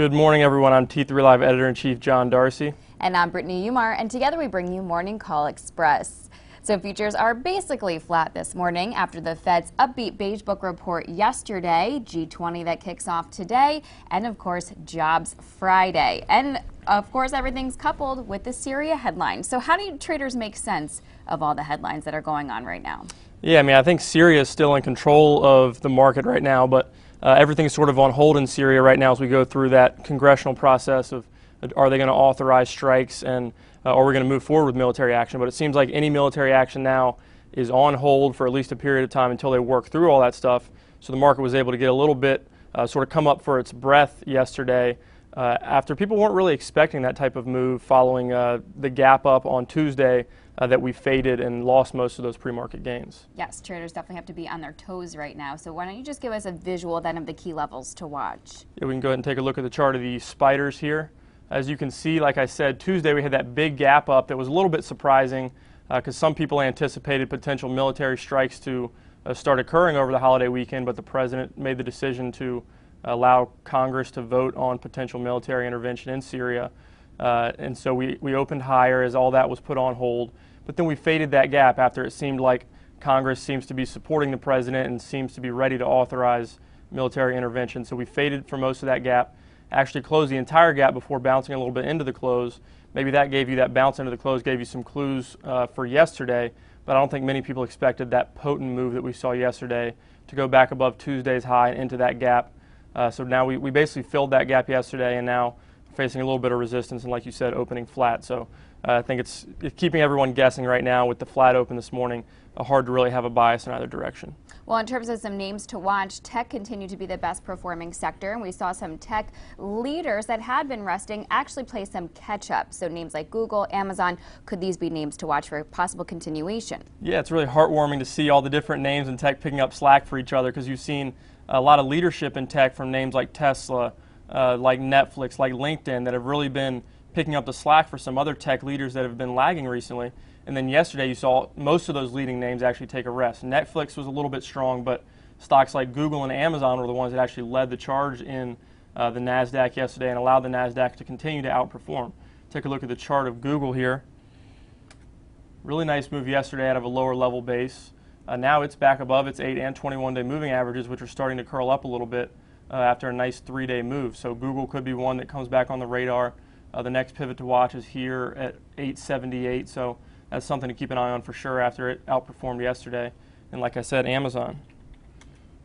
Good morning, everyone. I'm T3 Live Editor-in-Chief John Darcy. And I'm Brittany Umar, and together we bring you Morning Call Express. So futures are basically flat this morning after the Fed's upbeat Beige Book report yesterday, G20 that kicks off today, and of course, Jobs Friday. And of course, everything's coupled with the Syria headline. So how do traders make sense of all the headlines that are going on right now? Yeah, I think Syria is still in control of the market right now, but everything's sort of on hold in Syria right now as we go through that congressional process of are they going to authorize strikes and are we going to move forward with military action. But it seems like any military action now is on hold for at least a period of time until they work through all that stuff. So the market was able to get a little bit sort of come up for its breath yesterday after people weren't really expecting that type of move following the gap up on Tuesday that we faded and lost most of those pre-market gains. Yes, traders definitely have to be on their toes right now. So why don't you just give us a visual then of the key levels to watch? Yeah, we can go ahead and take a look at the chart of the spiders here. As you can see, like I said, Tuesday we had that big gap up that was a little bit surprising because some people anticipated potential military strikes to start occurring over the holiday weekend, but the president made the decision to allow Congress to vote on potential military intervention in Syria. And so we opened higher as all that was put on hold. But then we faded that gap after it seemed like Congress seems to be supporting the president and seems to be ready to authorize military intervention. So we faded for most of that gap, actually closed the entire gap before bouncing a little bit into the close. Maybe that gave you that bounce into the close, gave you some clues for yesterday, but I don't think many people expected that potent move that we saw yesterday to go back above Tuesday's high and into that gap. So now we basically filled that gap yesterday and now facing a little bit of resistance and, like you said, opening flat. So I think it's keeping everyone guessing right now with the flat open this morning. Hard to really have a bias in either direction. Well, in terms of some names to watch, tech continued to be the best performing sector, and we saw some tech leaders that had been resting actually play some catch up. So names like Google, Amazon, could these be names to watch for possible continuation? Yeah, it's really heartwarming to see all the different names in tech picking up slack for each other because you've seen a lot of leadership in tech from names like Tesla, like Netflix, like LinkedIn that have really been picking up the slack for some other tech leaders that have been lagging recently. And then yesterday you saw most of those leading names actually take a rest. Netflix was a little bit strong, but stocks like Google and Amazon were the ones that actually led the charge in the NASDAQ yesterday and allowed the NASDAQ to continue to outperform. Take a look at the chart of Google here. Really nice move yesterday out of a lower level base. Now it's back above its 8 and 21-day moving averages, which are starting to curl up a little bit after a nice 3-day move. So Google could be one that comes back on the radar. The next pivot to watch is here at 878. So that's something to keep an eye on for sure after it outperformed yesterday. And like I said, Amazon,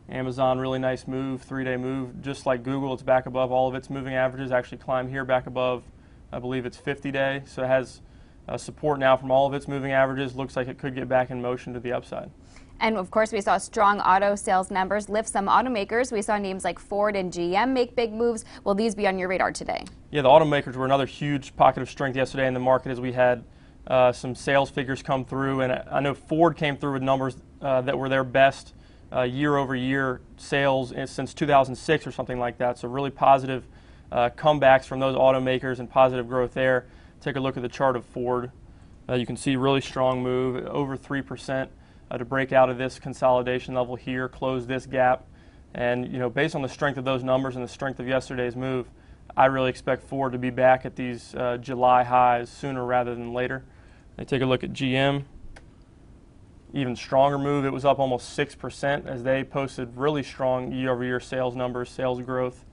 really nice move, 3-day move. Just like Google, it's back above all of its moving averages. Actually climbed here back above, I believe it's 50-day. So it has support now from all of its moving averages. Looks like it could get back in motion to the upside. And of course, we saw strong auto sales numbers lift some automakers. We saw names like Ford and GM make big moves. Will these be on your radar today? Yeah, the automakers were another huge pocket of strength yesterday in the market as we had some sales figures come through. And I know Ford came through with numbers that were their best year-over-year sales since 2006 or something like that. So really positive comebacks from those automakers and positive growth there. Take a look at the chart of Ford. You can see really strong move, over 3%. To break out of this consolidation level here, close this gap. And based on the strength of those numbers and the strength of yesterday's move, I really expect Ford to be back at these July highs sooner rather than later. They take a look at GM. Even stronger move. It was up almost 6% as they posted really strong year-over-year sales numbers, sales growth.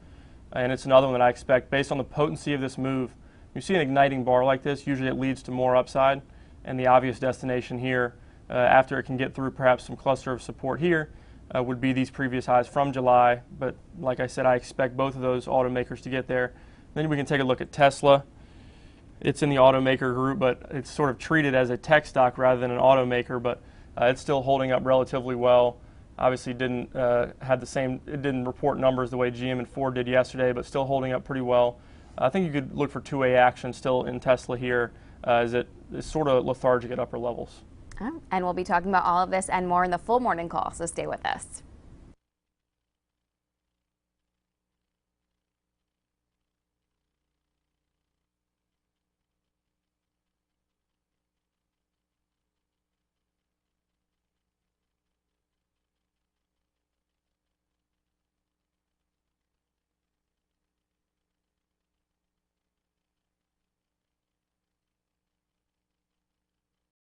And it's another one that I expect based on the potency of this move. You see an igniting bar like this, usually it leads to more upside. And the obvious destination here after it can get through perhaps some cluster of support here would be these previous highs from July. But like I said, I expect both of those automakers to get there. Then we can take a look at Tesla. It's in the automaker group, but it's sort of treated as a tech stock rather than an automaker, but it's still holding up relatively well. Obviously didn't it didn't report numbers the way GM and Ford did yesterday, but still holding up pretty well. I think you could look for two-way action still in Tesla here as it is sort of lethargic at upper levels. And we'll be talking about all of this and more in the full morning call, so stay with us.